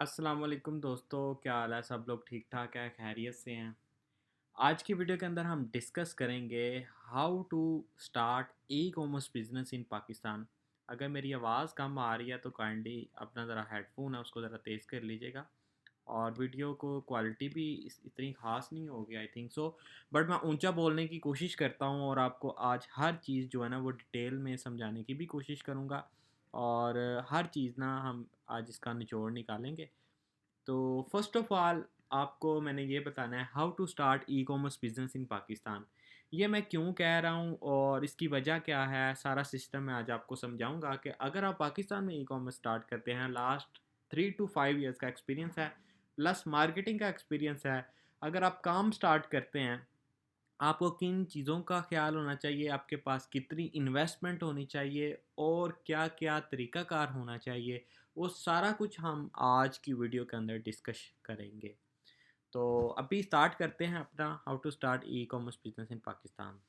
अस्सलाम वालेकुम दोस्तों, क्या हाल है? सब लोग ठीक ठाक है, खैरियत से हैं। आज की वीडियो के अंदर हम डिस्कस करेंगे how to start e commerce business in Pakistan. अगर मेरी आवाज़ कम आ रही है तो काइंडली अपना ज़रा हेडफोन है उसको ज़रा तेज़ कर लीजिएगा। और वीडियो को क्वालिटी भी इतनी ख़ास नहीं होगी आई थिंक सो, बट मैं ऊंचा बोलने की कोशिश करता हूँ और आपको आज हर चीज़ जो है ना वो डिटेल में समझाने की भी कोशिश करूँगा। और हर चीज़ ना हम आज इसका निचोड़ निकालेंगे। तो फर्स्ट ऑफ ऑल आपको मैंने ये बताना है how to start e commerce business in Pakistan. ये मैं क्यों कह रहा हूँ और इसकी वजह क्या है, सारा सिस्टम मैं आज आपको समझाऊंगा कि अगर आप पाकिस्तान में ई कॉमर्स स्टार्ट करते हैं, लास्ट 3 to 5 ईयर्स का एक्सपीरियंस है, प्लस मार्केटिंग का एक्सपीरियंस है। अगर आप काम स्टार्ट करते हैं, आपको किन चीज़ों का ख़्याल होना चाहिए, आपके पास कितनी इन्वेस्टमेंट होनी चाहिए और क्या-क्या तरीक़ाकार होना चाहिए, वो सारा कुछ हम आज की वीडियो के अंदर डिस्कस करेंगे। तो अभी स्टार्ट करते हैं अपना how to start e commerce business in Pakistan.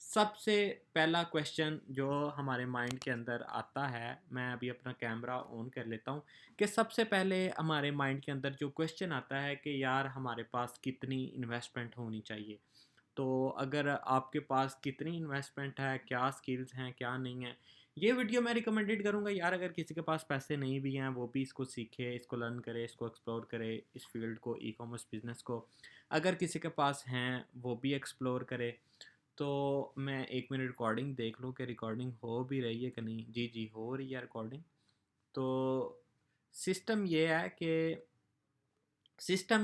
सबसे पहला क्वेश्चन जो हमारे माइंड के अंदर आता है, मैं अभी अपना कैमरा ऑन कर लेता हूँ, कि सबसे पहले हमारे माइंड के अंदर जो क्वेश्चन आता है कि यार हमारे पास कितनी इन्वेस्टमेंट होनी चाहिए। तो अगर आपके पास कितनी इन्वेस्टमेंट है, क्या स्किल्स हैं, क्या नहीं है, ये वीडियो मैं रिकमेंडेड करूँगा यार। अगर किसी के पास पैसे नहीं भी हैं वो भी इसको सीखे, इसको लर्न करे, इसको एक्सप्लोर करे, इस फील्ड को, ई कॉमर्स बिजनेस को। अगर किसी के पास हैं वो भी एक्सप्लोर करे। तो मैं 1 मिनट रिकॉर्डिंग देख लूँ कि रिकॉर्डिंग हो भी रही है कि नहीं। जी जी, हो रही है रिकॉर्डिंग। तो सिस्टम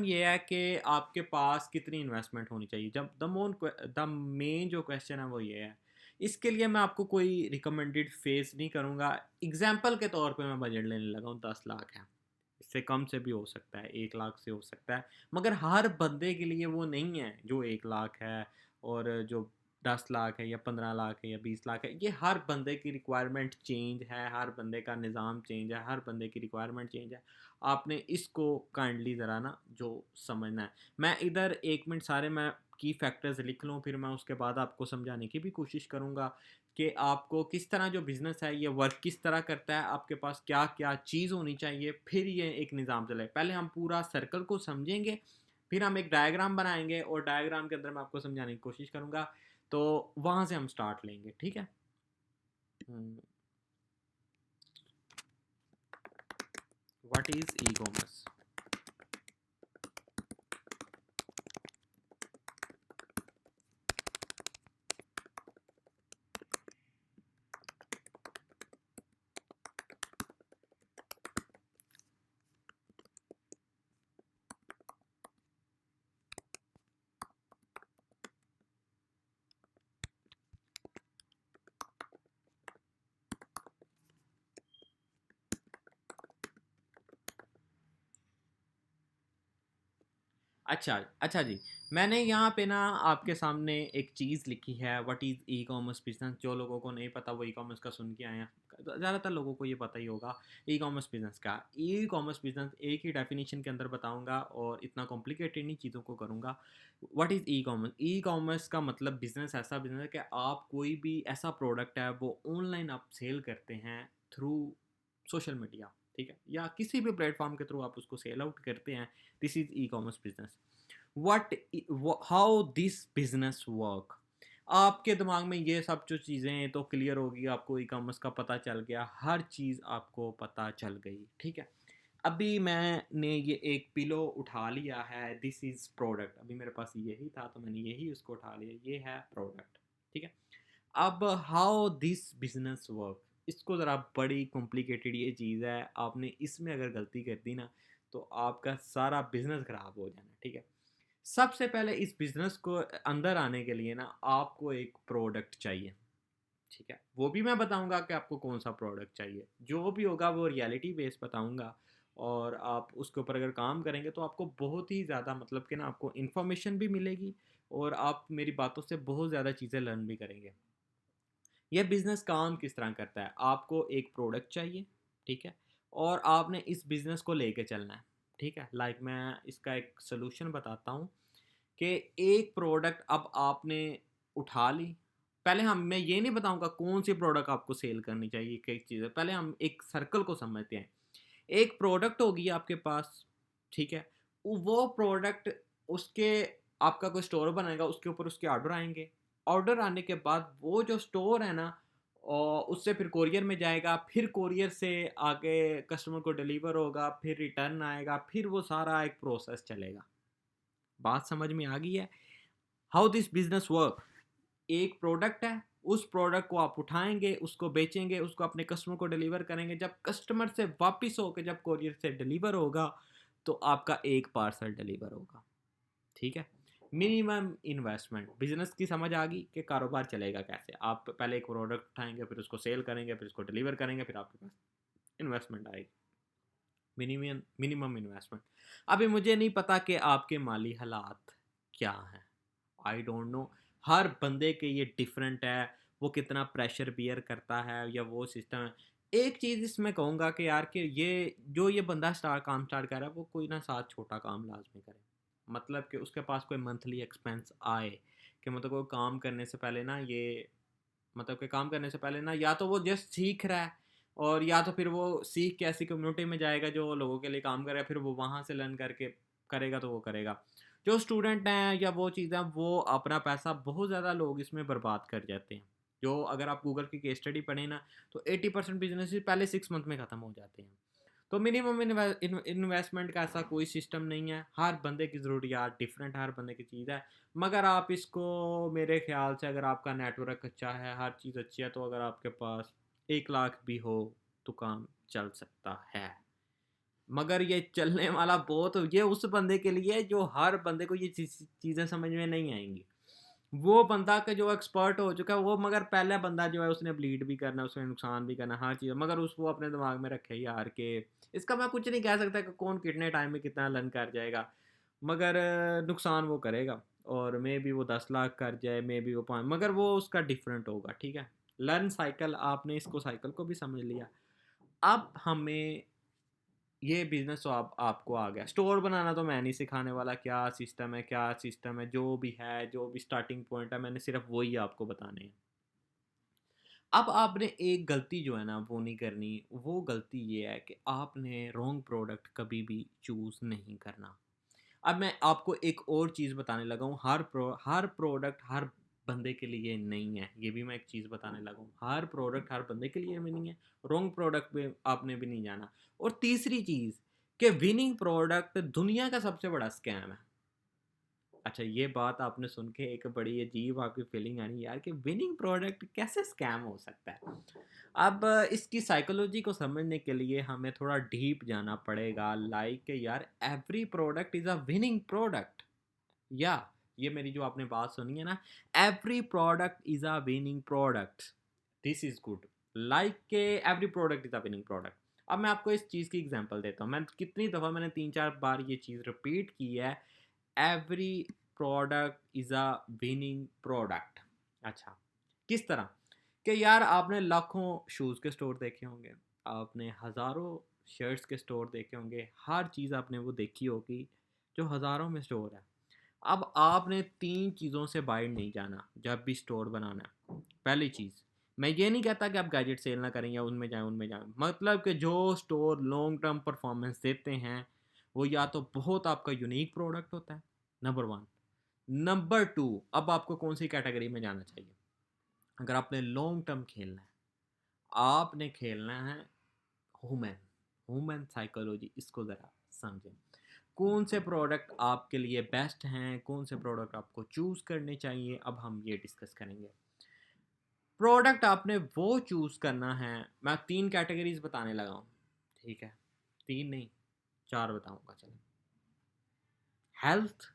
ये है कि आपके पास कितनी इन्वेस्टमेंट होनी चाहिए। जब द मेन जो क्वेश्चन है वो ये है। इसके लिए मैं आपको कोई रिकमेंडेड फेस नहीं करूँगा। एग्जाम्पल के तौर पे मैं बजट लेने लगा हूँ, 10 लाख है। इससे कम से भी हो सकता है, 1 लाख से हो सकता है, मगर हर बंदे के लिए वो नहीं है जो 1 लाख है और जो 10 लाख है या 15 लाख है या 20 लाख है। ये हर बंदे की रिक्वायरमेंट चेंज है, हर बंदे का निज़ाम चेंज है, हर बंदे की रिक्वायरमेंट चेंज है। आपने इसको काइंडली ज़रा ना जो समझना है। मैं इधर 1 मिनट सारे मैं की फैक्टर्स लिख लूँ, फिर मैं उसके बाद आपको समझाने की भी कोशिश करूँगा कि आपको किस तरह जो बिज़नेस है ये वर्क किस तरह करता है, आपके पास क्या क्या चीज़ होनी चाहिए, फिर ये एक निज़ाम चले। पहले हम पूरा सर्कल को समझेंगे, फिर हम एक डायग्राम बनाएंगे और डायग्राम के अंदर मैं आपको समझाने की कोशिश करूँगा। तो वहाँ से हम स्टार्ट लेंगे, ठीक है। What is e commerce? अच्छा, अच्छा जी। मैंने यहाँ पे ना आपके सामने एक चीज़ लिखी है, what is E commerce business. जो लोगों को नहीं पता वो ई कॉमर्स का सुन के आए हैं। ज़्यादातर लोगों को ये पता ही होगा ई कॉमर्स बिज़नेस का। ई कॉमर्स बिज़नेस एक ही डेफिनेशन के अंदर बताऊँगा और इतना कॉम्प्लिकेटेड नहीं चीज़ों को करूँगा। What is e commerce? E commerce का मतलब बिज़नेस, ऐसा बिज़नेस है कि आप कोई भी ऐसा प्रोडक्ट है वो ऑनलाइन आप सेल करते हैं थ्रू सोशल मीडिया, ठीक है? या किसी भी प्लेटफ़ॉर्म के थ्रू आप उसको सेल आउट करते हैं। This is E commerce business. What how this business work. आपके दिमाग में ये सब जो चीज़ें तो क्लियर होगी, आपको ई कॉमर्स का पता चल गया, हर चीज़ आपको पता चल गई, ठीक है। अभी मैंने ये एक पिलो उठा लिया है, दिस इज़ प्रोडक्ट। अभी मेरे पास यही था तो मैंने यही उसको उठा लिया, ये है प्रोडक्ट, ठीक है। अब हाउ दिस बिजनेस वर्क, इसको ज़रा बड़ी कॉम्प्लिकेटेड ये चीज़ है। आपने इसमें अगर गलती कर दी ना तो आपका सारा बिजनेस ख़राब हो जाना, ठीक है। सबसे पहले इस बिज़नेस को अंदर आने के लिए ना आपको एक प्रोडक्ट चाहिए, ठीक है। वो भी मैं बताऊंगा कि आपको कौन सा प्रोडक्ट चाहिए। जो भी होगा वो रियलिटी बेस बताऊंगा और आप उसके ऊपर अगर काम करेंगे तो आपको बहुत ही ज़्यादा मतलब कि ना आपको इन्फॉर्मेशन भी मिलेगी और आप मेरी बातों से बहुत ज़्यादा चीज़ें लर्न भी करेंगे। यह बिज़नेस काम किस तरह करता है। आपको एक प्रोडक्ट चाहिए, ठीक है, और आपने इस बिज़नेस को लेके चलना है, ठीक है। लाइक मैं इसका एक सोल्यूशन बताता हूँ कि एक प्रोडक्ट अब आपने उठा ली। पहले मैं ये नहीं बताऊंगा कौन सी प्रोडक्ट आपको सेल करनी चाहिए, कई चीज़ें। पहले हम एक सर्कल को समझते हैं। एक प्रोडक्ट होगी आपके पास, ठीक है, वो प्रोडक्ट उसके, आपका कोई स्टोर बनाएगा, उसके ऊपर उसके ऑर्डर आएंगे। ऑर्डर आने के बाद वो जो स्टोर है ना, और उससे फिर कोरियर में जाएगा, फिर कोरियर से आगे कस्टमर को डिलीवर होगा, फिर रिटर्न आएगा, फिर वो सारा एक प्रोसेस चलेगा। बात समझ में आ गई है? How this business work? एक प्रोडक्ट है, उस प्रोडक्ट को आप उठाएंगे, उसको बेचेंगे, उसको अपने कस्टमर को डिलीवर करेंगे। जब कस्टमर से वापस होकर जब कोरियर से डिलीवर होगा, तो आपका एक पार्सल डिलीवर होगा। ठीक है। मिनिमम इन्वेस्टमेंट, बिजनेस की समझ आ गई कि कारोबार चलेगा कैसे। आप पहले एक प्रोडक्ट उठाएंगे, फिर उसको सेल करेंगे, फिर उसको डिलीवर करेंगे, फिर आपके पास इन्वेस्टमेंट आएगी। Minimum minimum investment. अभी मुझे नहीं पता कि आपके माली हालात क्या हैं, आई डोंट नो। हर बंदे के ये डिफरेंट है, वो कितना प्रेशर बियर करता है या वो सिस्टम है। एक चीज़ इसमें कहूँगा कि यार कि ये जो ये बंदा काम स्टार्ट कर रहा है, वो कोई ना साथ छोटा काम लाजमी करे। मतलब कि उसके पास कोई मंथली एक्सपेंस आए, कि मतलब कोई काम करने से पहले ना ये, मतलब कि काम करने से पहले ना या तो वो जस्ट सीख रहा है, और या तो फिर वो सीख के ऐसी कम्युनिटी में जाएगा जो लोगों के लिए काम कर रहा है, फिर वो वहाँ से लर्न करके करेगा तो वो करेगा। जो स्टूडेंट हैं या वो चीज़ें, वो अपना पैसा बहुत ज़्यादा लोग इसमें बर्बाद कर जाते हैं। जो अगर आप गूगल की केस स्टडी पढ़ें ना, तो 80% बिजनेस पहले 6 मंथ में ख़त्म हो जाते हैं। तो मिनिमम इन्वेस्टमेंट का ऐसा कोई सिस्टम नहीं है। हर बंदे की ज़रूरियात डिफरेंट, हर बंदे की चीज़ है। मगर आप इसको, मेरे ख्याल से अगर आपका नेटवर्क अच्छा है, हर चीज़ अच्छी है, तो अगर आपके पास 1 लाख भी हो तो काम चल सकता है। मगर ये चलने वाला बहुत, ये उस बंदे के लिए है जो, हर बंदे को ये चीज़ें समझ में नहीं आएंगी। वो बंदा का जो एक्सपर्ट हो चुका है वो, मगर पहला बंदा जो है उसने ब्लीड भी करना, उसने नुकसान भी करना, हर चीज़, मगर उसको अपने दिमाग में रखे यार कि इसका मैं कुछ नहीं कह सकता कि कौन कितने टाइम में कितना लर्न कर जाएगा, मगर नुकसान वो करेगा। और मे बी वो 10 लाख कर जाए, मे बी वो 5, मगर वो उसका डिफरेंट होगा। ठीक है। लर्न साइकिल, आपने इसको साइकिल को भी समझ लिया। अब हमें ये बिजनेस तो आपको आ गया। स्टोर बनाना तो मैं नहीं सिखाने वाला, क्या सिस्टम है, क्या सिस्टम है, जो भी है, जो भी स्टार्टिंग पॉइंट है, मैंने सिर्फ वही आपको बताने हैं। अब आपने एक गलती जो है ना वो नहीं करनी। वो गलती ये है कि आपने रॉन्ग प्रोडक्ट कभी भी चूज़ नहीं करना। अब मैं आपको एक और चीज़ बताने लगा हूँ। हर प्रोडक्ट हर बंदे के लिए नहीं है। ये भी मैं एक चीज़ बताने लगा हूँ, हर प्रोडक्ट हर बंदे के लिए भी नहीं है। रॉन्ग प्रोडक्ट पे आपने भी नहीं जाना। और तीसरी चीज़, कि विनिंग प्रोडक्ट दुनिया का सबसे बड़ा स्कैम है। अच्छा, ये बात आपने सुन के एक बड़ी अजीब आपकी फीलिंग आनी यार, कि विनिंग प्रोडक्ट कैसे स्कैम हो सकता है। अब इसकी साइकोलॉजी को समझने के लिए हमें थोड़ा डीप जाना पड़ेगा। लाइक यार, every product is a winning product. या ये मेरी जो आपने बात सुनी है ना, every product is a winning product, this is good. Like के every product is a winning product. अब मैं आपको इस चीज़ की एग्जांपल देता हूँ। मैं कितनी दफ़ा, मैंने 3-4 बार ये चीज़ रिपीट की है। Every product is a winning product. अच्छा, किस तरह? कि यार आपने लाखों शूज़ के स्टोर देखे होंगे, आपने हज़ारों शर्ट्स के स्टोर देखे होंगे, हर चीज़ आपने वो देखी होगी जो हज़ारों में स्टोर है। अब आपने 3 चीज़ों से बाहर नहीं जाना जब भी स्टोर बनाना है। पहली चीज़, मैं ये नहीं कहता कि आप गैजेट सेल ना करें या उनमें जाएँ, मतलब कि जो स्टोर लॉन्ग टर्म परफॉर्मेंस देते हैं, वो या तो बहुत आपका यूनिक प्रोडक्ट होता है, नंबर 1। नंबर 2, अब आपको कौन सी कैटेगरी में जाना चाहिए? अगर आपने लॉन्ग टर्म खेलना है, आपने खेलना है ह्यूमन ह्यूमन साइकोलॉजी, इसको ज़रा समझें। कौन से प्रोडक्ट आपके लिए बेस्ट हैं, कौन से प्रोडक्ट आपको चूज़ करने चाहिए, अब हम ये डिस्कस करेंगे। प्रोडक्ट आपने वो चूज़ करना है। मैं 3 कैटेगरीज बताने लगा हूँ। ठीक है, 3 नहीं, 4 बताऊँगा। चलो, health,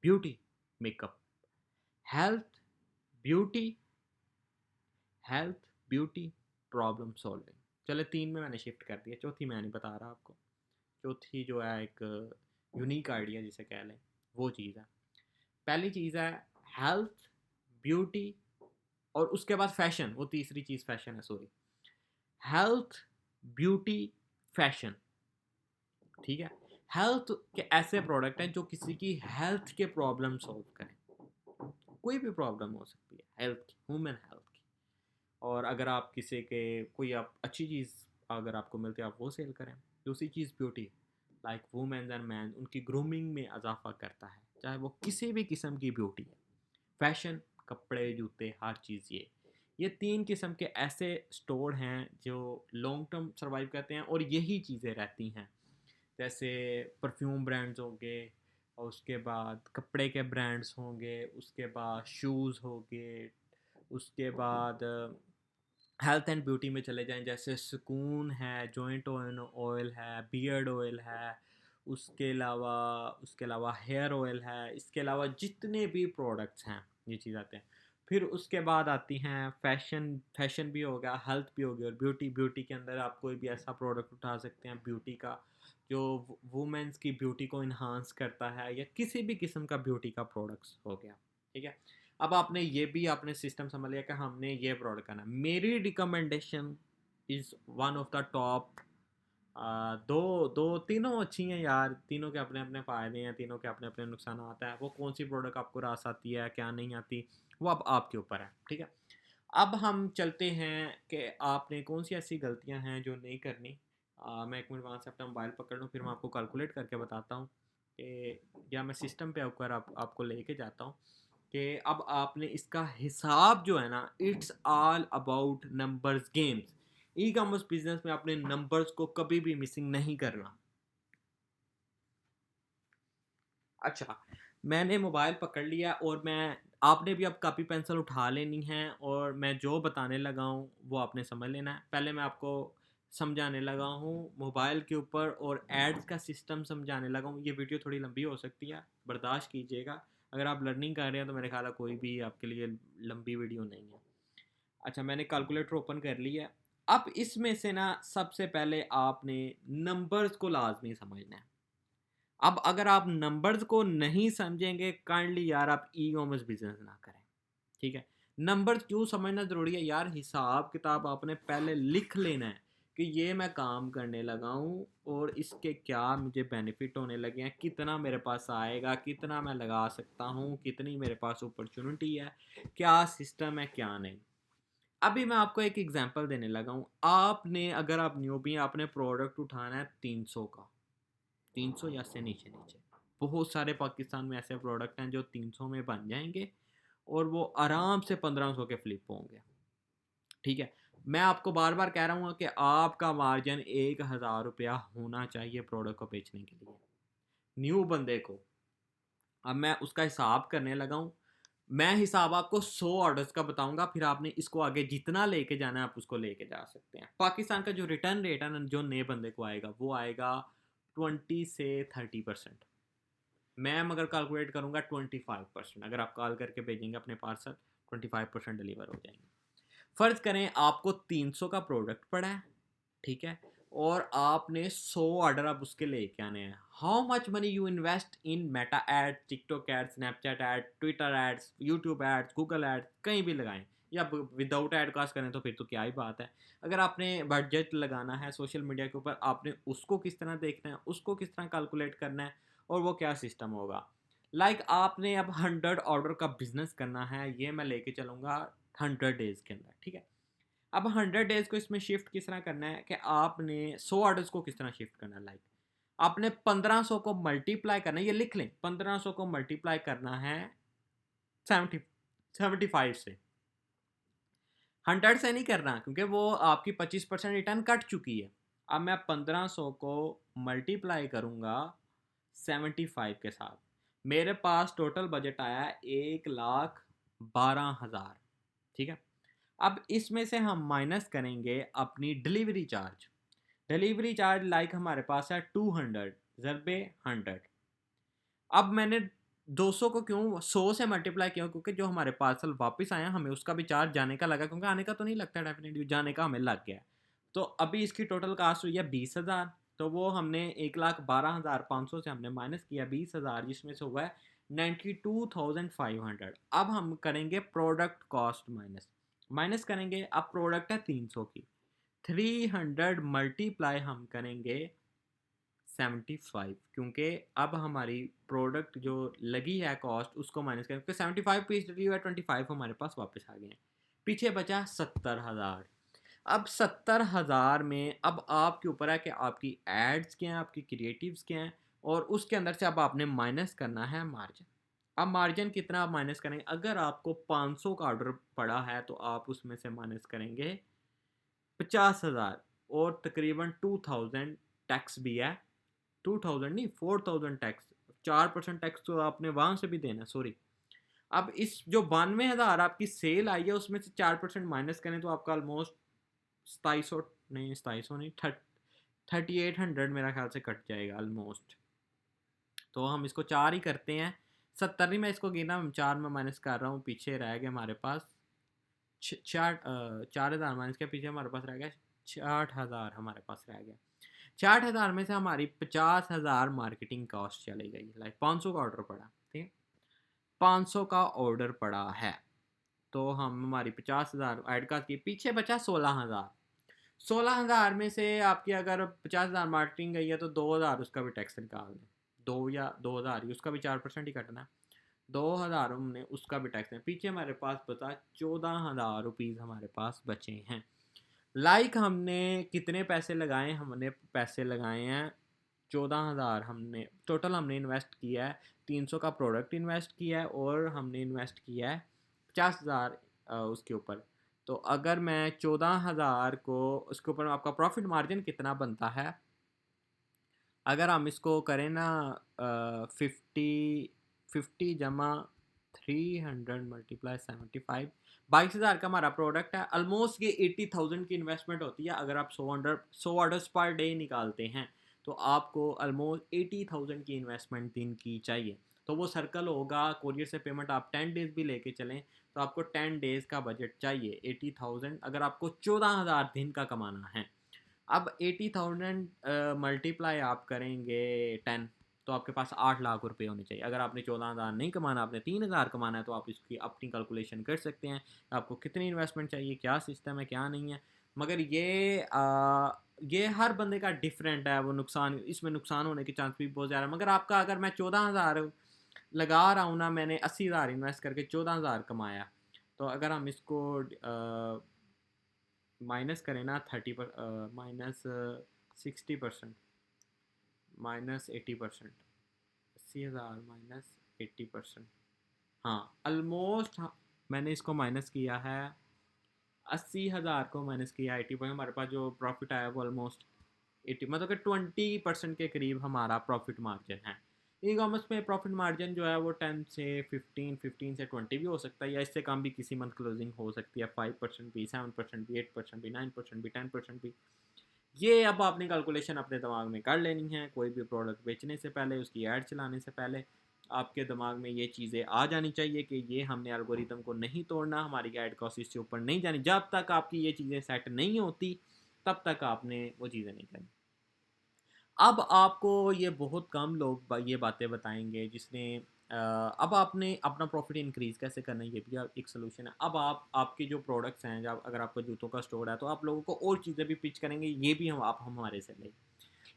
beauty, makeup. Health, beauty, health, beauty, problem solving. चलो, 3 में मैंने शिफ्ट कर दिया, चौथी मैं नहीं बता रहा आपको। चौथी जो है एक यूनिक आइडिया जिसे कह लें, वो चीज़ है। पहली चीज़ है हेल्थ, ब्यूटी, और उसके बाद फैशन। वो तीसरी चीज़ फैशन है, सॉरी। Health, beauty, fashion. ठीक है। हेल्थ के ऐसे प्रोडक्ट हैं जो किसी की हेल्थ के प्रॉब्लम सॉल्व करें। कोई भी प्रॉब्लम हो सकती है हेल्थ की, ह्यूमन हेल्थ की। और अगर आप किसी के, कोई आप अच्छी चीज़ अगर आपको मिलते हैं आप वो सेल करें। दूसरी चीज़ beauty, like women's and man, उनकी ग्रूमिंग में इजाफा करता है, चाहे वो किसी भी किस्म की ब्यूटी है। फैशन, कपड़े, जूते, हर चीज़, ये तीन किस्म के ऐसे स्टोर हैं जो लॉन्ग टर्म सर्वाइव करते हैं और यही चीज़ें रहती हैं। जैसे परफ्यूम ब्रांड्स होंगे, और उसके बाद कपड़े के ब्रांड्स होंगे, उसके बाद शूज़ होंगे, उसके बाद हेल्थ एंड ब्यूटी में चले जाएं, जैसे सुकून है, जॉइंट ऑयल है, बियर्ड ऑयल है, उसके अलावा हेयर ऑयल है, इसके अलावा जितने भी प्रोडक्ट्स हैं ये चीज़ आते हैं। फिर उसके बाद आती हैं फैशन, फैशन भी हो गया, हेल्थ भी हो गया, और ब्यूटी, ब्यूटी के अंदर आप कोई भी ऐसा प्रोडक्ट उठा सकते हैं ब्यूटी का जो वुमेंस की ब्यूटी को इन्हांस करता है, या किसी भी किस्म का ब्यूटी का प्रोडक्ट्स हो गया। ठीक है, अब आपने सिस्टम समझ लिया कि हमने ये प्रोडक्ट करना। मेरी recommendation is one of the top. दो दो तीनों अच्छी हैं यार, तीनों के अपने अपने फ़ायदे हैं, तीनों के अपने अपने नुकसान आता है। वो कौन सी प्रोडक्ट आपको रास आती है, क्या नहीं आती, वो अब आपके ऊपर है। ठीक है, अब हम चलते हैं कि आपने कौन सी ऐसी गलतियां हैं जो नहीं करनी। मैं एक मिनट वहाँ से अपना मोबाइल पकड़ लूँ, फिर मैं आपको कैलकुलेट करके बताता हूँ कि, या मैं सिस्टम पे आकर आपको लेके जाता हूँ कि अब आपने इसका हिसाब जो है ना, it's all about numbers games. E commerce business में आपने नंबर्स को कभी भी मिसिंग नहीं करना। अच्छा, मैंने मोबाइल पकड़ लिया और आपने भी अब कॉपी पेंसिल उठा लेनी है, और मैं जो बताने लगा हूँ वो आपने समझ लेना है। पहले मैं आपको समझाने लगा हूँ मोबाइल के ऊपर और एड्स का सिस्टम समझाने लगा हूँ। ये वीडियो थोड़ी लंबी हो सकती है, बर्दाश्त कीजिएगा। अगर आप लर्निंग कर रहे हैं तो मेरे ख्याल है कोई भी आपके लिए लंबी वीडियो नहीं है। अच्छा, मैंने कैलकुलेटर ओपन कर लिया। अब इसमें से ना सबसे पहले आपने नंबर्स को लाजमी समझना है। अब अगर आप नंबर्स को नहीं समझेंगे, काइंडली यार आप ई कॉमर्स बिजनेस ना करें। ठीक है, नंबर्स क्यों समझना ज़रूरी है यार? हिसाब किताब आपने पहले लिख लेना है कि ये मैं काम करने लगा हूँ और इसके क्या मुझे बेनिफिट होने लगे हैं, कितना मेरे पास आएगा, कितना मैं लगा सकता हूँ, कितनी मेरे पास अपॉर्चुनिटी है, क्या सिस्टम है, क्या नहीं। अभी मैं आपको एक एग्जांपल देने लगा हूँ। आपने, अगर आप न्यूबी, आपने प्रोडक्ट उठाना है 300 का, 300 या से नीचे नीचे, बहुत सारे पाकिस्तान में ऐसे प्रोडक्ट हैं जो 300 में बन जाएंगे और वो आराम से 1500 के फ्लिप होंगे। ठीक है, मैं आपको बार बार कह रहा हूँ कि आपका मार्जिन 1000 रुपया होना चाहिए प्रोडक्ट को बेचने के लिए न्यू बंदे को। अब मैं उसका हिसाब करने लगा हूँ। मैं हिसाब आपको 100 ऑर्डर्स का बताऊंगा, फिर आपने इसको आगे जितना लेके जाना है आप उसको लेके जा सकते हैं। पाकिस्तान का जो रिटर्न रेट है ना, जो नए बंदे को आएगा वो आएगा 20 से 30%। मैं मगर कैलकुलेट करूंगा 25%। अगर आप कॉल करके भेजेंगे अपने पार्सल, 25% डिलीवर हो जाएंगे। फ़र्ज़ करें आपको 300 का प्रोडक्ट पड़ा है, ठीक है, और आपने 100 ऑर्डर आप उसके लेके आने हैं। How much money you invest in Meta ad, TikTok ad, Snapchat ad, Twitter ads, YouTube ads, Google ads, कहीं भी लगाएं, या विदाउट एड कास्ट करें तो फिर तो क्या ही बात है। अगर आपने बजट लगाना है सोशल मीडिया के ऊपर, आपने उसको किस तरह देखना है, उसको किस तरह कैलकुलेट करना है, और वो क्या सिस्टम होगा। आपने अब 100 ऑर्डर का बिजनेस करना है, ये मैं लेके चलूँगा 100 डेज़ के अंदर। ठीक है, अब 100 डेज़ को इसमें शिफ्ट किस तरह करना है कि आपने 100 ऑर्डर्स को किस तरह शिफ्ट करना है। आपने 1500 को मल्टीप्लाई करना है, ये लिख लें, 1500 को मल्टीप्लाई करना है 75 से। 100 से नहीं करना क्योंकि वो आपकी 25% रिटर्न कट चुकी है। अब मैं 1500 को मल्टीप्लाई करूंगा 75 के साथ। मेरे पास टोटल बजट आया 1,12,000। ठीक है, अब इसमें से हम माइनस करेंगे अपनी डिलीवरी चार्ज। डिलीवरी चार्ज हमारे पास है 200 ज़रबे 100। अब मैंने 200 को क्यों 100 से मल्टीप्लाई किया, क्योंकि जो हमारे पार्सल वापस आया हमें उसका भी चार्ज जाने का लगा, क्योंकि आने का तो नहीं लगता, डेफिनेटली जाने का हमें लग गया। तो अभी इसकी टोटल कास्ट हुई है 20,000। तो वो हमने 1,12,500 से हमने माइनस किया 20,000, जिसमें से हुआ है 92,500। अब हम करेंगे प्रोडक्ट कॉस्ट माइनस, माइनस करेंगे। अब प्रोडक्ट है 300 की, 300 मल्टीप्लाई हम करेंगे 75, क्योंकि अब हमारी प्रोडक्ट जो लगी है कॉस्ट उसको माइनस करें, क्योंकि 75 पीस डली हुआ है, 25 हमारे पास वापस आ गए हैं, पीछे बचा 70,000। अब 70,000 में अब आपके ऊपर है कि आपकी एड्स क्या हैं, आपकी क्रिएटिव्स क्या हैं, और उसके अंदर से अब आपने माइनस करना है मार्जिन। अब मार्जिन कितना आप माइनस करेंगे? अगर आपको 500 का ऑर्डर पड़ा है तो आप उसमें से माइनस करेंगे 50,000, और तकरीबन 2000 टैक्स भी है। 2000 नहीं, 4000 टैक्स, 4% टैक्स तो आपने वहां से भी देना है, सॉरी। अब इस जो 92,000 आपकी सेल आई है उसमें से 4% माइनस करें तो आपका ऑलमोस्ट 2700, नहीं 2700 नहीं, 3800 मेरा ख्याल से कट जाएगा ऑलमोस्ट। तो हम इसको 4 ही करते हैं, 70 नहीं, मैं इसको गिना 4 में माइनस कर रहा हूँ, पीछे रह गया हमारे पास 4,000 माइनस के पीछे हमारे पास रह गया 60,000, हमारे पास रह गया 60,000 में से हमारी 50,000 मार्केटिंग कॉस्ट चली गई। लाइक 500 का ऑर्डर पड़ा, ठीक है, 500 का ऑर्डर पड़ा है, तो हम हमारी 50,000 ऐड का की, पीछे बचा 16,000। 16,000 में से आपकी अगर 50,000 मार्केटिंग गई है तो 2,000 उसका भी टैक्स निकाल दें, 2 या 2,000 ही, उसका भी 4% ही कटना है। 2,000 हमने उसका भी टैक्स है, पीछे हमारे पास बता 14,000 रुपीज़ हमारे पास बचे हैं। लाइक हमने कितने पैसे लगाए? हमने पैसे लगाए हैं 14,000, हमने टोटल हमने इन्वेस्ट किया है 300 का प्रोडक्ट इन्वेस्ट किया है, और हमने इन्वेस्ट किया है 50,000 उसके ऊपर। तो अगर मैं 14,000 को उसके ऊपर, आपका प्रॉफिट मार्जिन कितना बनता है? अगर हम इसको करें ना, 50 जमा 300 मल्टीप्लाई 75, 22,000 का हमारा प्रोडक्ट है। ऑलमोस्ट ये 80,000 की इन्वेस्टमेंट होती है। अगर आप 100 ऑर्डर्स पर डे निकालते हैं तो आपको ऑलमोस्ट 80,000 की इन्वेस्टमेंट दिन की चाहिए। तो वो सर्कल होगा, कोरियर से पेमेंट आप 10 डेज़ भी लेके चलें तो आपको 10 डेज़ का बजट चाहिए 80,000, अगर आपको 14,000 दिन का कमाना है। अब 80,000 मल्टीप्लाई आप करेंगे 10, तो आपके पास 8 लाख रुपए होने चाहिए। अगर आपने 14,000 नहीं कमाना, आपने 3,000 कमाना है, तो आप इसकी अपनी कैलकुलेशन कर सकते हैं आपको कितनी इन्वेस्टमेंट चाहिए, क्या सिस्टम है क्या नहीं है। मगर ये हर बंदे का डिफरेंट है, वो नुकसान, इसमें नुकसान होने के चांस भी बहुत ज़्यादा है। मगर आपका, अगर मैं 14,000 लगा रहा हूँ ना, मैंने 80,000 इन्वेस्ट करके 14,000 कमाया, तो अगर हम इसको माइनस करें ना 30 पर, माइनस 60%, माइनस 80%, 80,000 माइनस 80%, हाँ ऑलमोस्ट, मैंने इसको माइनस किया है, 80,000 को माइनस किया 80%, हमारे पास जो प्रॉफिट आया वो ऑलमोस्ट 80, मतलब कि 20% के करीब हमारा प्रॉफिट मार्जिन है। ई कॉमर्स में प्रॉफिट मार्जिन जो है वो 10 से 15, 15 से 20 भी हो सकता है, या इससे कम भी किसी मंथ क्लोजिंग हो सकती है, 5% भी, 7% भी, 8% भी, 9% भी, 10% भी। ये अब आपने कैलकुलेशन अपने दिमाग में कर लेनी है। कोई भी प्रोडक्ट बेचने से पहले, उसकी ऐड चलाने से पहले आपके दिमाग में ये चीज़ें आ जानी चाहिए कि ये हमने एल्गोरिदम को नहीं तोड़ना, हमारी ऐड कॉस्ट इससे ऊपर नहीं जानी। जब तक आपकी ये चीज़ें सेट नहीं होती तब तक आपने वो चीज़ें नहीं करनी। अब आपको ये बहुत कम लोग ये बातें बताएंगे जिसने अब आपने अपना प्रॉफिट इंक्रीज़ कैसे करना है, ये भी एक सोल्यूशन है। अब आप, आपके जो प्रोडक्ट्स हैं, जब अगर आपका जूतों का स्टोर है तो आप लोगों को और चीज़ें भी पिच करेंगे, ये भी हम आप हमारे से लें।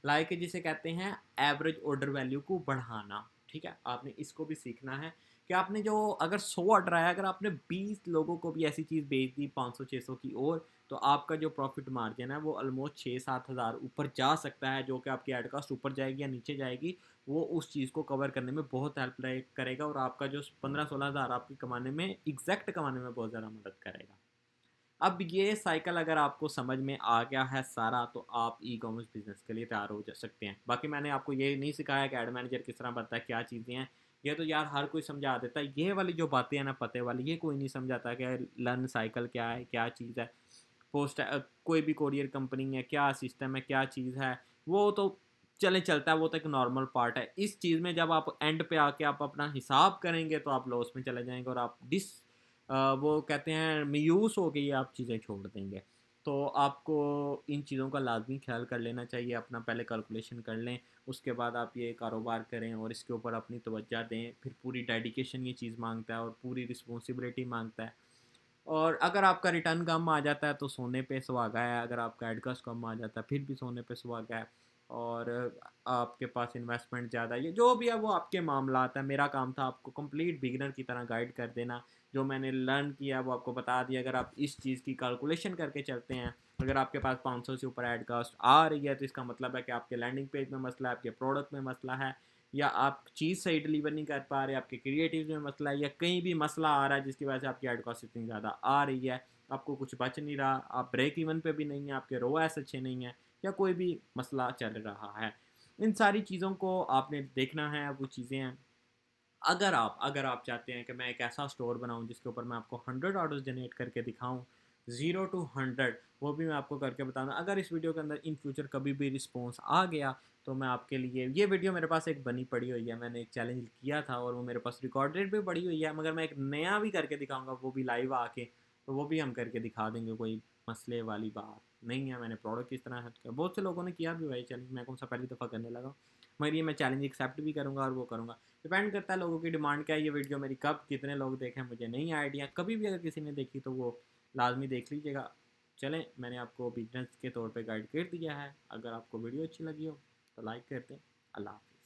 लाइक जिसे कहते हैं एवरेज ऑर्डर वैल्यू को बढ़ाना, ठीक है, आपने इसको भी सीखना है कि आपने जो, अगर 100 ऑर्डर आया, अगर आपने 20 लोगों को भी ऐसी चीज़ बेच दी 500-600 की, और तो आपका जो प्रॉफिट मार्जिन है वो ऑलमोस्ट 6-7 हज़ार ऊपर जा सकता है, जो कि आपकी एड कॉस्ट ऊपर जाएगी या नीचे जाएगी, वो उस चीज़ को कवर करने में बहुत हेल्प करेगा, और आपका जो 15-16 हज़ार आपकी कमाने में, एग्जैक्ट कमाने में बहुत ज़्यादा मदद करेगा। अब ये साइकिल अगर आपको समझ में आ गया है सारा, तो आप ई कॉमर्स बिजनेस के लिए तैयार हो जा सकते हैं। बाकी मैंने आपको ये नहीं सिखाया कि एड मैनेजर किस तरह बनता है, क्या चीज़ें हैं, ये तो यार हर कोई समझा देता है। ये वाली जो बातें हैं ना, पते वाली, ये कोई नहीं समझाता कि लर्न साइकिल क्या है, क्या चीज़ है, पोस्ट कोई भी कोरियर कंपनी है, क्या सिस्टम है, क्या चीज़ है, वो तो चले चलता है, वो तो एक नॉर्मल पार्ट है। इस चीज़ में जब आप एंड पे आके आप अपना हिसाब करेंगे तो आप लॉस में चले जाएंगे, और आप वो कहते हैं मायूस हो गई आप चीज़ें छोड़ देंगे। तो आपको इन चीज़ों का लाजमी ख्याल कर लेना चाहिए, अपना पहले कैलकुलेशन कर लें, उसके बाद आप ये कारोबार करें और इसके ऊपर अपनी तवज्जो दें। फिर पूरी डेडिकेशन ये चीज़ मांगता है और पूरी रिस्पॉन्सिबिलिटी मांगता है। और अगर आपका रिटर्न कम आ जाता है तो सोने पे सुहागा है, अगर आपका एडकॉस्ट कम आ जाता है फिर भी सोने पे सुहागा है। और आपके पास इन्वेस्टमेंट ज़्यादा है, ये जो भी है वो आपके मामलात है। मेरा काम था आपको कंप्लीट बिगिनर की तरह गाइड कर देना। जो मैंने लर्न किया वो आपको बता दिया। अगर आप इस चीज़ की कैलकुलेशन करके चलते हैं, अगर आपके पास 500 से ऊपर ऐड कास्ट आ रही है, तो इसका मतलब है कि आपके लैंडिंग पेज में मसला है, आपके प्रोडक्ट में मसला है, या आप चीज़ सही डिलीवर नहीं कर पा रहे, आपके क्रिएटिव में मसला है, या कहीं भी मसला आ रहा है जिसकी वजह से आपकी ऐड कॉस्ट इतनी ज़्यादा आ रही है, आपको कुछ बच नहीं रहा, आप ब्रेक इवन पे भी नहीं है, आपके रोएस अच्छे नहीं है, या कोई भी मसला चल रहा है। इन सारी चीज़ों को आपने देखना है। वो चीज़ें हैं, अगर आप चाहते हैं कि मैं एक ऐसा स्टोर बनाऊं जिसके ऊपर मैं आपको 100 ऑर्डर्स जनरेट करके दिखाऊं, 0 to 100, वो भी मैं आपको करके बताऊंगा। अगर इस वीडियो के अंदर इन फ्यूचर कभी भी रिस्पॉन्स आ गया तो मैं आपके लिए, ये वीडियो मेरे पास एक बनी पड़ी हुई है, मैंने एक चैलेंज किया था और वो मेरे पास रिकॉर्डेड भी पड़ी हुई है, मगर मैं एक नया भी करके दिखाऊंगा, वो भी लाइव आके, तो वो भी हम करके दिखा देंगे। कोई मसले वाली बात नहीं है। मैंने प्रोडक्ट किस तरह किया, बहुत से लोगों ने किया भी भाई चैलेंज, मैं कौन सा पहली दफ़ा करने लगा, मगर ये मैं चैलेंज एक्सेप्ट भी करूँगा और वो करूँगा। डिपेंड करता है लोगों की डिमांड क्या है। ये वीडियो मेरी कब कितने लोग देखें मुझे नहीं आइडिया, कभी भी अगर किसी ने देखी तो वो लाजमी देख लीजिएगा। चलें, मैंने आपको बिजनेस के तौर पे गाइड कर दिया है। अगर आपको वीडियो अच्छी लगी हो तो लाइक कर दें। अल्लाह हाफ़िज़।